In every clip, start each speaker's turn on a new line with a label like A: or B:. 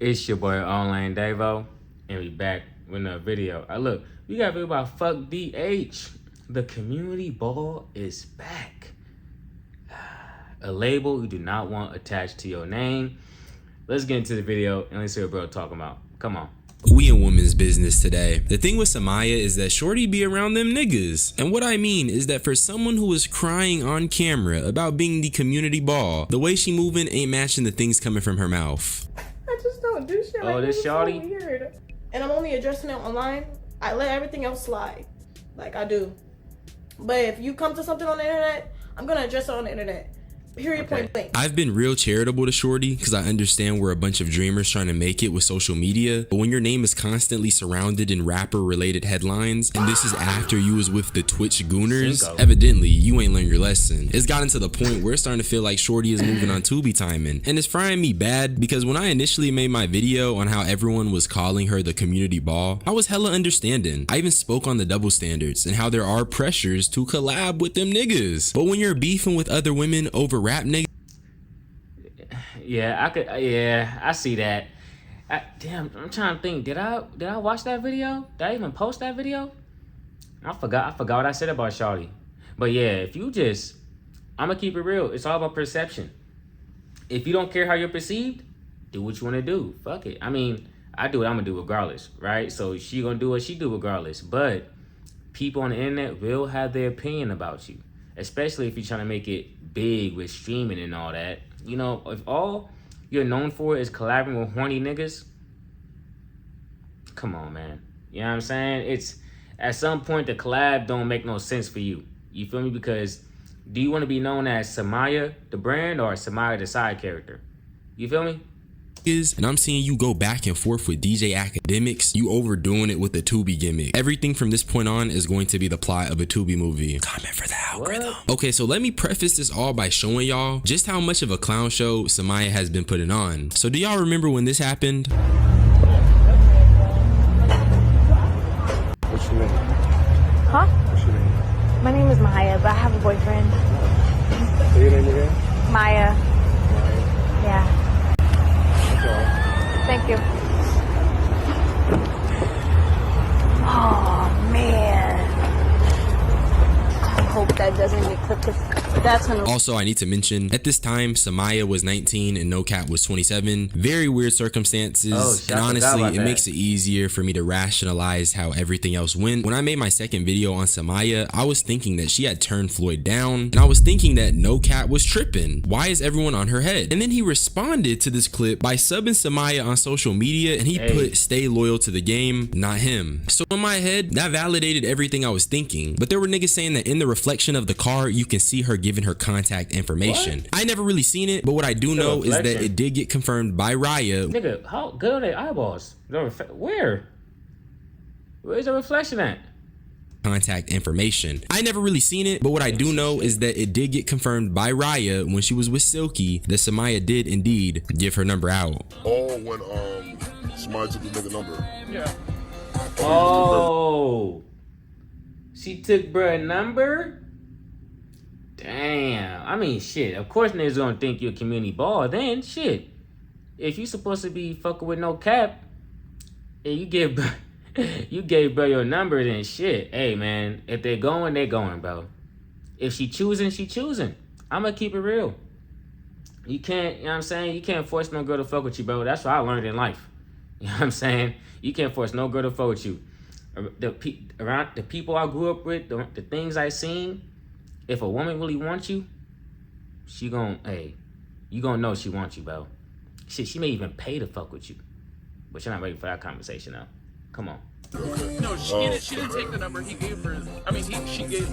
A: It's your boy Online Davo, and we back with another video. Look, we got a video about Fuck DH. The community ball is back. A label you do not want attached to your name. Let's get into the video and let's see what bro talking about. Come on.
B: We in women's business today. The thing with Samaya is that shorty be around them niggas. And what I mean is that for someone who is crying on camera about being the community ball, the way she moving ain't matching the things coming from her mouth.
C: I just don't do shit like
A: this shorty?
C: So weird. And I'm only addressing it online. I let everything else slide. Like I do. But if you come to something on the internet, I'm gonna address it on the internet. Period, point blank.
B: I've been real charitable to shorty because I understand we're a bunch of dreamers trying to make it with social media, but when your name is constantly surrounded in rapper related headlines and this is after you was with the Twitch gooners, evidently you ain't learned your lesson. It's gotten to the point where it's starting to feel like shorty is moving on Tubi timing, and it's frying me bad because when I initially made my video on how everyone was calling her the community ball, I was hella understanding. I even spoke on the double standards and how there are pressures to collab with them niggas, but when you're beefing with other women over rap niggas,
A: I see that. Damn, I'm trying to think. Did I watch that video? Did I even post that video? I forgot what I said about Shawty. But yeah, if you just, I'm gonna keep it real. It's all about perception. If you don't care how you're perceived, do what you want to do. Fuck it. I mean, I do what I'm gonna do regardless, right? So she gonna do what she do regardless. But people on the internet will have their opinion about you, especially if you're trying to make it big with streaming and all that. You know, if all you're known for is collaborating with horny niggas, come on, man. You know what I'm saying? It's at some point the collab don't make no sense for you. You feel me? Because do you want to be known as Samaya the brand or Samaya the side character? You feel me?
B: and I'm seeing you go back and forth with DJ Academics, you overdoing it with the Tubi gimmick. Everything from this point on is going to be the plot of a Tubi movie. Comment for the algorithm. Okay, so let me preface this all by showing y'all just how much of a clown show Samaya has been putting on. So do y'all remember when this happened?
D: What's your name?
E: Huh?
D: What's your name?
E: My name is Maya, but I have a boyfriend.
D: Say your name again?
E: Maya.
D: Maya.
E: Yeah.
D: Okay.
E: Thank you. Oh, man. I hope that doesn't get clipped. That's gonna...
B: Also, I need to mention, at this time, Samaya was 19 and No Cap was 27. Very weird circumstances. And honestly, it makes it easier for me to rationalize how everything else went. When I made my second video on Samaya, I was thinking that she had turned Floyd down. And I was thinking that No Cap was tripping. Why is everyone on her head? And then he responded to this clip by subbing Samaya on social media, and he put stay loyal to the game, not him. So in my head, that validated everything I was thinking. But there were niggas saying that in the reflection of the car, you can see her giving her contact information. What? I never really seen it, but what I do know is that it did get confirmed by Raya.
A: Nigga, how good are their eyeballs? Where? Where's the reflection at?
B: Contact information. I never really seen it, but what I do know is that it did get confirmed by Raya when she was with Silky that Samaya did indeed give her number out.
F: Oh, when Samaya took the nigga number.
A: Yeah. Oh. She took bruh number? Damn. I mean, shit. Of course niggas gonna think you're a community ball. Then, shit. If you supposed to be fucking with No Cap, and you gave bro your number, then shit. Hey, man. If they're going, they're going, bro. If she choosing, she choosing. I'm gonna keep it real. You can't, you know what I'm saying? You can't force no girl to fuck with you, bro. That's what I learned in life. You know what I'm saying? You can't force no girl to fuck with you. Around the people I grew up with, the things I seen, if a woman really wants you, she gon', hey, you gonna know she wants you, bro. Shit, she may even pay to fuck with you. But you're not ready for that conversation now. Come on.
G: No, she didn't take the number. He gave her. I mean, she gave.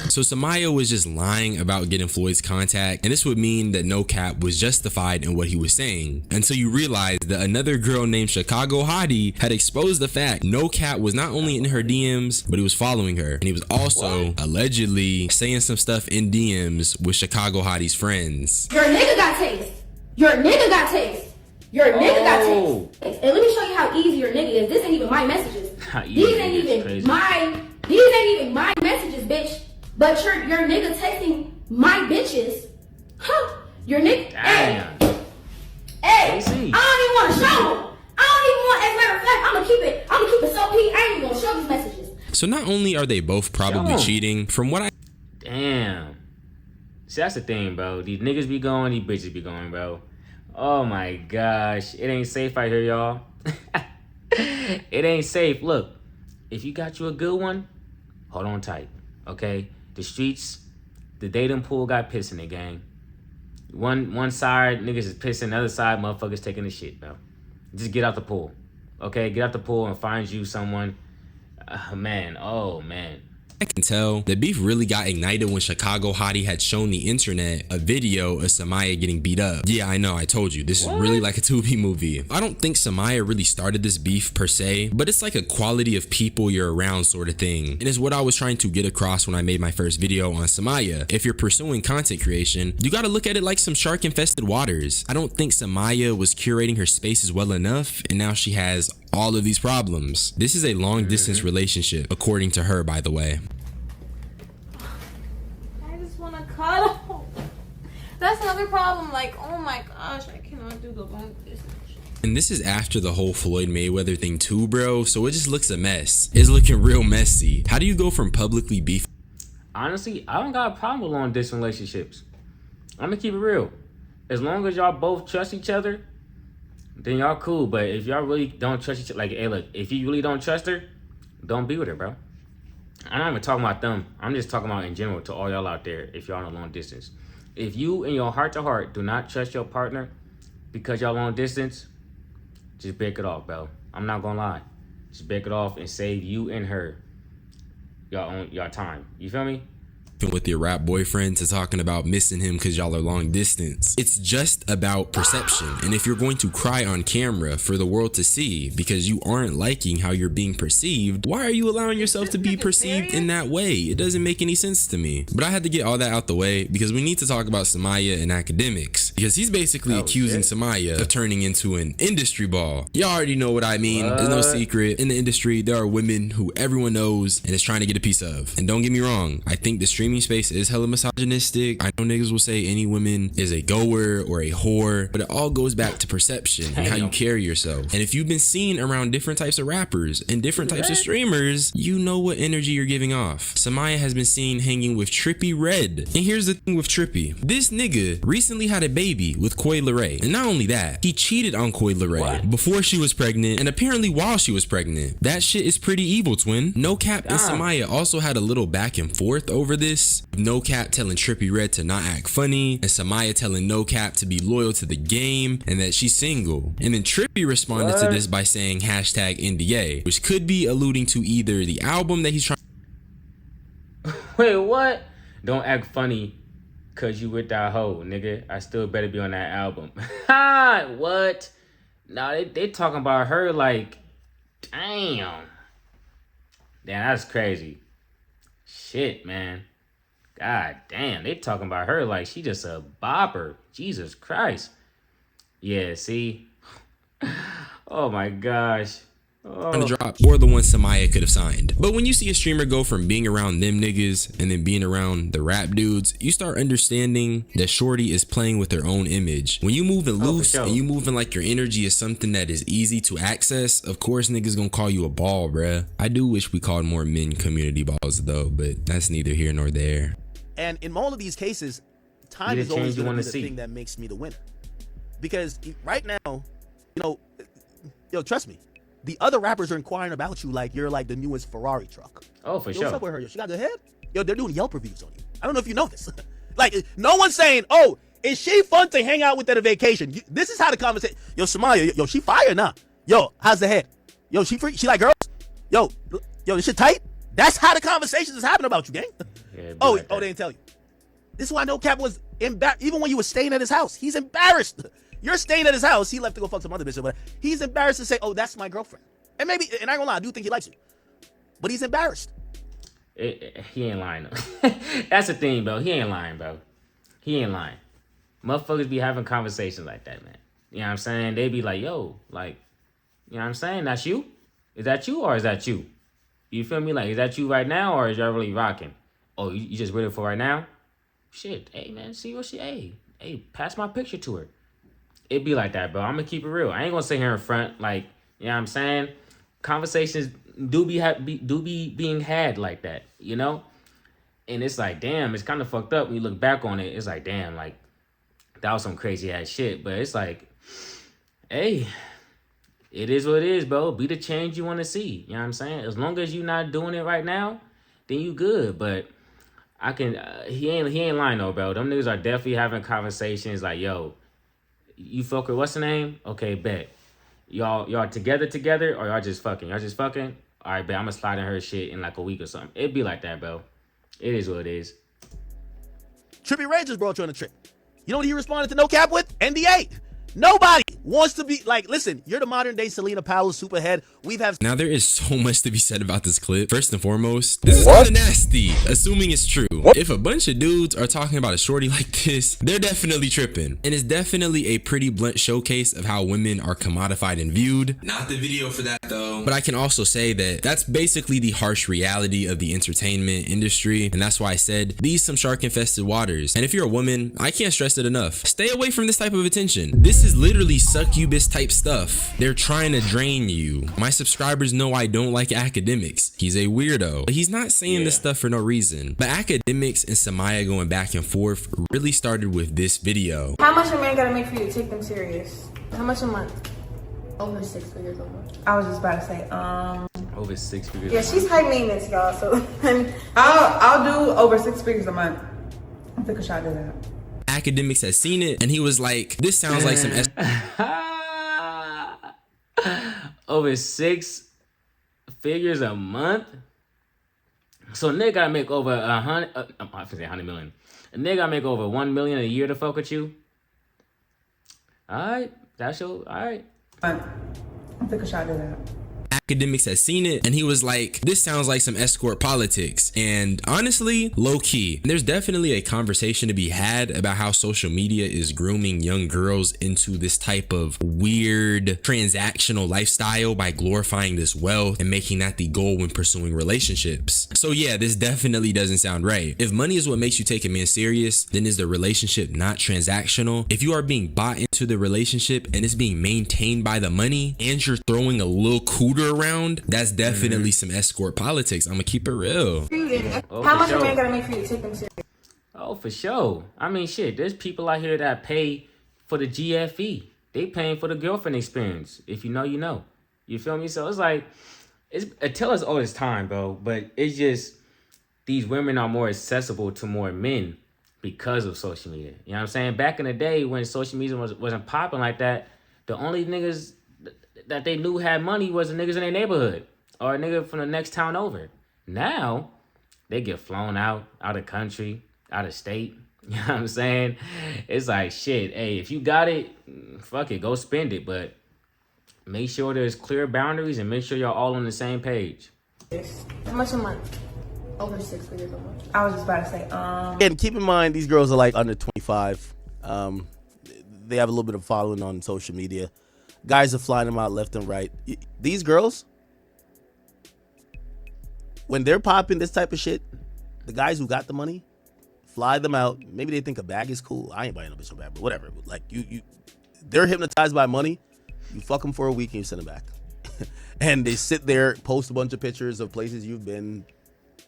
B: So Samaya was just lying about getting Floyd's contact, and this would mean that No Cap was justified in what he was saying, until you realize that another girl named Chicago Hottie had exposed the fact No Cap was not only in her DMs, but he was following her, and he was also allegedly saying some stuff in DMs with Chicago Hottie's friends.
H: Your nigga got taste. Your nigga got taste. Your nigga got taste. And let me show you how easy your nigga is. This ain't even my messages. These ain't even my messages, bitch. But your nigga texting my bitches. Huh. Your nigga. Hey. Hey,
A: AC.
H: I don't even want to show them. I don't even want, as a matter of fact, I'm gonna keep it so peak. I ain't even gonna show these messages.
B: So not only are they both probably cheating, from what I...
A: Damn. See, that's the thing, bro. These niggas be going, these bitches be going, bro. Oh my gosh. It ain't safe out here, y'all. It ain't safe. Look, if you got you a good one, hold on tight, okay? The streets, the dating pool got piss in the gang. One side, niggas is pissing. The other side, motherfuckers taking the shit, bro. Just get out the pool, okay? Get out the pool and find you someone. Man, oh, man.
B: I can tell the beef really got ignited when Chicago Hottie had shown the internet a video of Samaya getting beat up. Yeah, I know, I told you, this is really like a Tubi movie. I don't think Samaya really started this beef per se, but it's like a quality of people you're around sort of thing. And it's what I was trying to get across when I made my first video on Samaya. If you're pursuing content creation, you gotta look at it like some shark infested waters. I don't think Samaya was curating her spaces well enough, and now she has all of these problems. This is a long distance relationship, according to her, by the way.
C: I just want to cuddle. That's another problem. Like, oh my gosh, I cannot do the long distance.
B: And this is after the whole Floyd Mayweather thing too, bro. So it just looks a mess. It's looking real messy. How do you go from publicly beefing?
A: Honestly, I don't got a problem with long distance relationships. I'm gonna keep it real. As long as y'all both trust each other, then y'all cool. But if y'all really don't trust each other, like, hey, look, if you really don't trust her, don't be with her, bro. I'm not even talking about them. I'm just talking about in general to all y'all out there if y'all on a long distance. If you in your heart to heart do not trust your partner because y'all long distance, just break it off, bro. I'm not gonna lie. Just break it off and save you and her y'all time. You feel me?
B: With your rap boyfriend to talking about missing him because y'all are long distance. It's just about perception. And if you're going to cry on camera for the world to see because you aren't liking how you're being perceived, why are you allowing yourself to be perceived in that way? It doesn't make any sense to me. But I had to get all that out the way because we need to talk about Samaya and academics, because he's basically accusing Samaya of turning into an industry ball. Y'all already know what I mean. There's no secret. In the industry, there are women who everyone knows and is trying to get a piece of. And don't get me wrong, I think the streaming space is hella misogynistic. I know niggas will say any woman is a goer or a whore, but it all goes back to perception and how you carry yourself. And if you've been seen around different types of rappers and different types of streamers, you know what energy you're giving off. Samaya has been seen hanging with Trippie Redd. And here's the thing with Trippie. This nigga recently had a baby with Coi Leray. And not only that, he cheated on Coi Leray before she was pregnant and apparently while she was pregnant. That shit is pretty evil, twin. No Cap and Samaya also had a little back and forth over this. No Cap telling Trippie Redd to not act funny, and Samaya telling No Cap to be loyal to the game and that she's single. And then Trippie responded to this by saying #NDA, which could be alluding to either the album that he's trying.
A: Wait, what? Don't act funny cause you with that hoe, nigga. I still better be on that album. Ha! What? Nah, they talking about her like, damn. Damn, that's crazy. Shit, man. God damn, they talking about her like she just a bopper. Jesus Christ. Yeah, see? Oh my gosh.
B: To drop, or the one Samaya could have signed. But when you see a streamer go from being around them niggas and then being around the rap dudes, you start understanding that shorty is playing with her own image. When you moving loose and you moving like your energy is something that is easy to access, of course niggas gonna call you a ball, bruh. I do wish we called more men community balls though, but that's neither here nor there.
I: And in all of these cases, time is always going to be the thing that makes me the winner. Because right now, trust me, the other rappers are inquiring about you like you're like the newest Ferrari truck.
A: Oh, for sure.
I: What's up with her? Yo, she got good head? Yo, they're doing Yelp reviews on you. I don't know if you know this. Like, no one's saying, oh, is she fun to hang out with at a vacation? This is how the conversation. Yo, Samaya, yo, she fire now. Yo, how's the head? Yo, she free? She like girls? Yo, this shit tight? That's how the conversations is happening about you, gang. Yeah, they didn't tell you. This is why No Cap was embarrassed. Even when you were staying at his house, he's embarrassed. You're staying at his house. He left to go fuck some other bitch, but he's embarrassed to say, "Oh, that's my girlfriend." And maybe, and I ain't gonna lie, I do think he likes you, but he's embarrassed.
A: He ain't lying though. That's the thing, bro. He ain't lying, bro. He ain't lying. Motherfuckers be having conversations like that, man. You know what I'm saying? They be like, "Yo, like, you know what I'm saying? That's you? Is that you or is that you? You feel me? Like, is that you right now or is y'all really rocking? Oh, you just waiting for right now? Shit, hey man, see what she, hey, pass my picture to her. it be like that, bro. I'm gonna keep it real. I ain't gonna sit here in front, like, you know what I'm saying? Conversations do be being had like that, you know? And it's like, damn, it's kind of fucked up when you look back on it. It's like, damn, like, that was some crazy ass shit. But it's like, hey, it is what it is, bro. Be the change you want to see. You know what I'm saying? As long as you're not doing it right now, then you good. But I can, he ain't lying though, bro. Them niggas are definitely having conversations like, yo, you fuck with what's the name? Okay, bet. Y'all together, or y'all just fucking? Y'all just fucking? All right, bet. I'm gonna slide in her shit in like a week or something. It'd be like that, bro. It is what it is.
I: Trippie Redd just brought you on a trip. You know what he responded to No Cap with? NDA. Nobody wants to be like, listen, you're the modern day Selena Powell superhead.
B: Now there is so much to be said about this clip. First and foremost, this is kind of nasty, assuming it's true. If a bunch of dudes are talking about a shorty like this, they're definitely tripping. And it's definitely a pretty blunt showcase of how women are commodified and viewed. Not the video for that though. But I can also say that that's basically the harsh reality of the entertainment industry. And that's why I said, these some shark infested waters. And if you're a woman, I can't stress it enough. Stay away from this type of attention. This is literally succubus type stuff. They're trying to drain you. My subscribers know I don't like Academics. He's a weirdo. But he's not saying this stuff for no reason. But Academics and Samaya going back and forth really started with this video.
C: How much a man gotta make for you to take them serious? How much a month?
H: Over 6 figures a month.
C: I was just about to say,
A: over 6 figures.
C: Yeah, she's high maintenance, y'all. So
J: I'll do over 6 figures a month. I think I should do that.
B: Academics has seen it and he was like, this sounds like some
A: over 6 figures a month. So a nigga gotta make over $100 million. A nigga gotta make over $1 million a year to fuck with you. Alright, that's your alright.
J: I think I should do that.
B: Academics has seen it and he was like, this sounds like some escort politics. And honestly, low key, there's definitely a conversation to be had about how social media is grooming young girls into this type of weird transactional lifestyle by glorifying this wealth and making that the goal when pursuing relationships. So yeah, this definitely doesn't sound right. If money is what makes you take a man serious, then is the relationship not transactional? If you are being bought into the relationship and it's being maintained by the money and you're throwing a little cooter around, that's definitely some escort politics. I'm gonna keep it real.
C: How much a man gotta make for you to take them serious?
A: Oh, for sure. I mean, shit, there's people out here that pay for the GFE. They paying for the girlfriend experience. If you know, you know. You feel me? So it's like, it tell us all this time, bro. But it's just, these women are more accessible to more men because of social media. You know what I'm saying? Back in the day when social media wasn't popping like that, the only niggas that they knew had money was the niggas in their neighborhood or a nigga from the next town over. Now, they get flown out of country, out of state. You know what I'm saying? It's like, shit, hey, if you got it, fuck it, go spend it. But make sure there's clear boundaries and make sure y'all all on the same page.
C: How much a month?
H: Over 6 figures a month.
J: I was just about to say,
I: And keep in mind, these girls are like under 25. They have a little bit of following on social media. Guys are flying them out left and right. These girls, when they're popping this type of shit, the guys who got the money, fly them out. Maybe they think a bag is cool. I ain't buying no bitch no bag, but whatever. Like they're hypnotized by money. You fuck them for a week and you send them back. And they sit there, post a bunch of pictures of places you've been,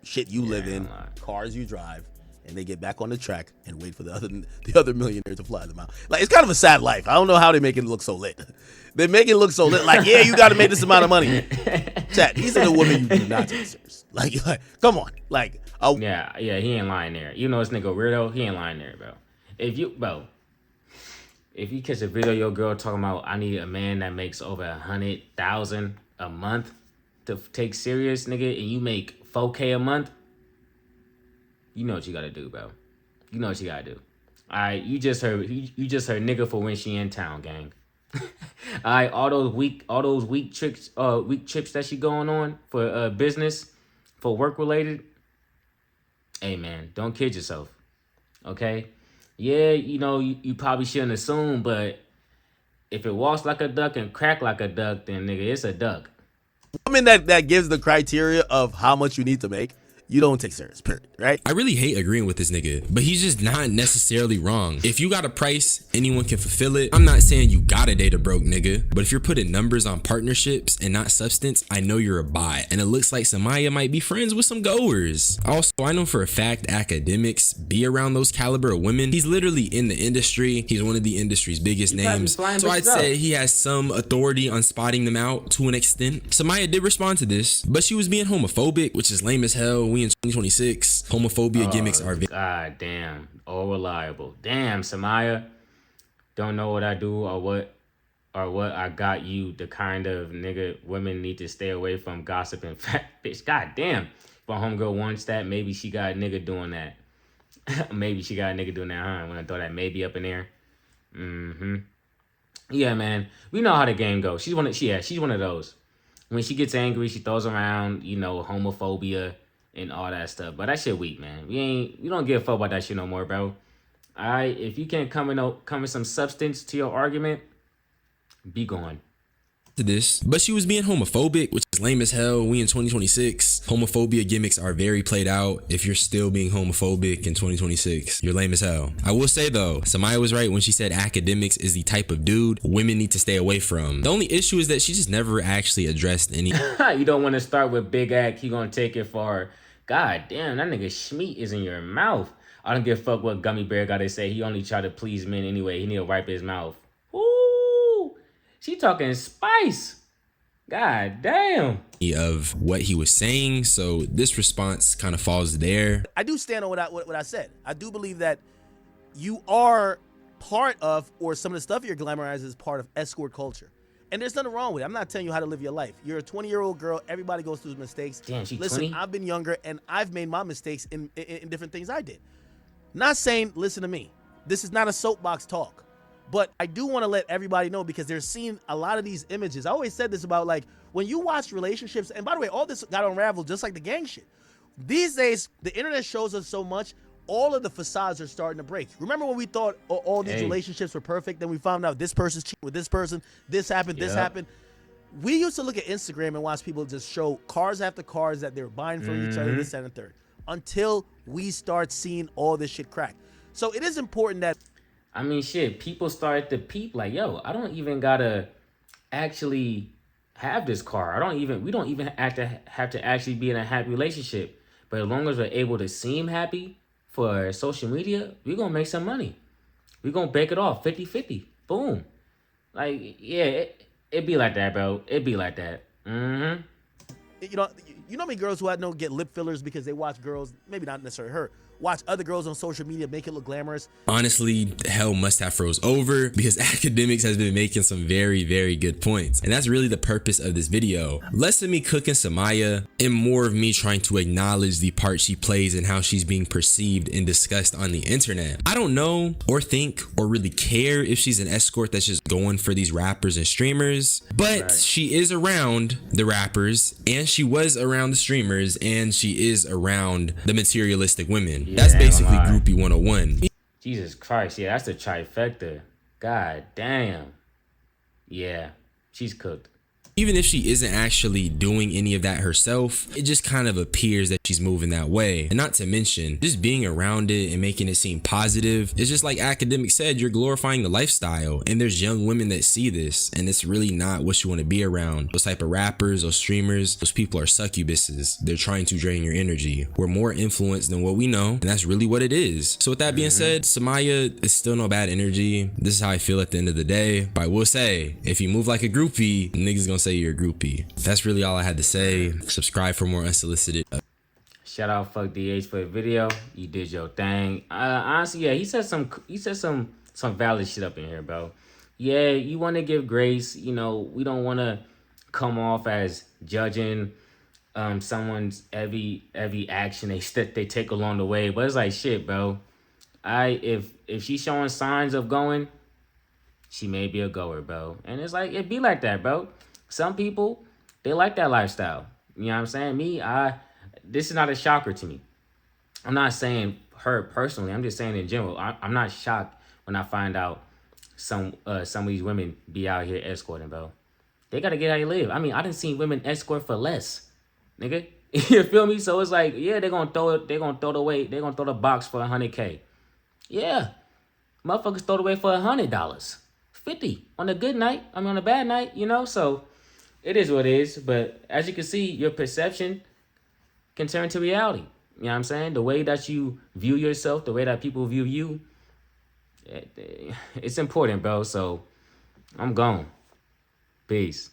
I: shit you live in, cars you drive, and they get back on the track and wait for the other millionaire to fly them out. Like, it's kind of a sad life. I don't know how they make it look so lit. They make it look so lit. Like, yeah, you got to make this amount of money. Chat, these are the women you do not take serious. Like, come on. Like,
A: yeah, he ain't lying there. You know this nigga weirdo, he ain't lying there, bro. If you catch a video of your girl talking about, I need a man that makes over 100,000 a month to take serious, nigga, and you make 4K a month, you know what you gotta do, bro. You know what you gotta do. All right, you just heard nigga for when she in town, gang. All right, all those weak trips that she going on for business, for work related. Hey man, don't kid yourself. Okay? Yeah, you know, you probably shouldn't assume, but if it walks like a duck and crack like a duck, then nigga, it's a duck.
I: Woman that gives the criteria of how much you need to make you don't take serious, period, right?
B: I really hate agreeing with this nigga, but he's just not necessarily wrong. If you got a price, anyone can fulfill it. I'm not saying you gotta date a broke nigga, but if you're putting numbers on partnerships and not substance, I know you're a bot. And it looks like Samaya might be friends with some goers. Also, I know for a fact Akademiks be around those caliber of women. He's literally in the industry. He's one of the industry's biggest names. So I'd say he has some authority on spotting them out to an extent. Samaya did respond to this, but she was being homophobic, which is lame as hell. We in 2026. Homophobia gimmicks are
A: God damn. All reliable. Damn, Samaya. Don't know what I do or what I got you. The kind of nigga women need to stay away from, gossiping fat bitch. God damn. If my homegirl wants that, maybe she got a nigga doing that. Maybe she got a nigga doing that, huh? When I throw that maybe up in there. Yeah, man. We know how the game goes. She's one of those. When she gets angry, she throws around, you know, homophobia and all that stuff. But that shit weak, man. We don't give a fuck about that shit no more, bro. Alright, if you can't come with some substance to your argument, be gone.
B: To this, but she was being homophobic, which is lame as hell. We in 2026. Homophobia gimmicks are very played out. If you're still being homophobic in 2026, you're lame as hell. I will say though, Samaya was right when she said Akademiks is the type of dude women need to stay away from. The only issue is that she just never actually addressed any.
A: You don't want to start with Big Ak. He gonna take it far. God damn, that nigga Schmeat is in your mouth. I don't give a fuck what Gummy Bear gotta say. He only try to please men anyway. He need to wipe his mouth. Ooh, she talking spice. God damn.
B: Of what he was saying, so this response kind of falls there.
I: I do stand on what I said. I do believe that you are part of, or some of the stuff you're glamorizing is part of escort culture. And there's nothing wrong with it. I'm not telling you how to live your life. You're a 20-year-old girl. Everybody goes through mistakes.
A: Damn, she
I: listen,
A: 20?
I: I've been younger, and I've made my mistakes in different things I did. Not saying, listen to me. This is not a soapbox talk. But I do want to let everybody know, because they're seeing a lot of these images. I always said this about, like, when you watch relationships, and by the way, all this got unraveled just like the gang shit. These days, the internet shows us so much, all of the facades are starting to break. Remember when we thought all these relationships were perfect, then we found out this person's cheating with this person, this happened, this happened. We used to look at Instagram and watch people just show cars after cars that they were buying from each other, this, that, and the third, until we start seeing all this shit crack. So it is important that,
A: I mean, shit, people start to peep like, yo, I don't even gotta actually have this car. We don't even have to actually be in a happy relationship. But as long as we're able to seem happy for social media, we're gonna make some money. We're gonna bake it off 50-50. Boom. Like, yeah, it be like that, bro. It be like that.
I: you know how many girls who I know get lip fillers because they watch girls, maybe not necessarily her, watch other girls on social media make it look glamorous.
B: Honestly, hell must have froze over, because Akademiks has been making some very, very good points. And that's really the purpose of this video. Less of me cooking Samaya and more of me trying to acknowledge the part she plays and how she's being perceived and discussed on the internet. I don't know or think or really care if she's an escort that's just going for these rappers and streamers, but she is around the rappers, and she was around the streamers, and she is around the materialistic women.
A: Yeah,
B: that's basically groupie 101.
A: Jesus Christ, yeah, that's the trifecta. God damn. Yeah, she's cooked.
B: Even if she isn't actually doing any of that herself, it just kind of appears that she's moving that way. And not to mention, just being around it and making it seem positive, it's just like Akademiks said, you're glorifying the lifestyle. And there's young women that see this, and it's really not what you want to be around. Those type of rappers, those streamers, those people are succubuses. They're trying to drain your energy. We're more influenced than what we know, and that's really what it is. So with that being said, Samaya is still no bad energy. This is how I feel at the end of the day. But I will say, if you move like a groupie, niggas gonna say you're a groupie. That's really all I had to say. Subscribe for more unsolicited.
A: Shout out Fuck DH for the video. You did your thing. Honestly, yeah, he said some valid shit up in here, bro. Yeah, you want to give grace. You know, we don't want to come off as judging someone's every action they take along the way. But it's like, shit, bro. If she's showing signs of going, she may be a goer, bro. And it's like, it be like that, bro. Some people, they like that lifestyle. You know what I'm saying? This is not a shocker to me. I'm not saying her personally. I'm just saying in general. I'm not shocked when I find out some of these women be out here escorting, bro. They got to get how they live. I mean, I done seen women escort for less, nigga. You feel me? So it's like, yeah, they're gonna throw the box for $100K. Yeah. Motherfuckers throw it away for $100. 50 on a good night. I mean, on a bad night, you know? So it is what it is. But as you can see, your perception can turn to reality. You know what I'm saying? The way that you view yourself, the way that people view you, it's important, bro. So I'm gone. Peace.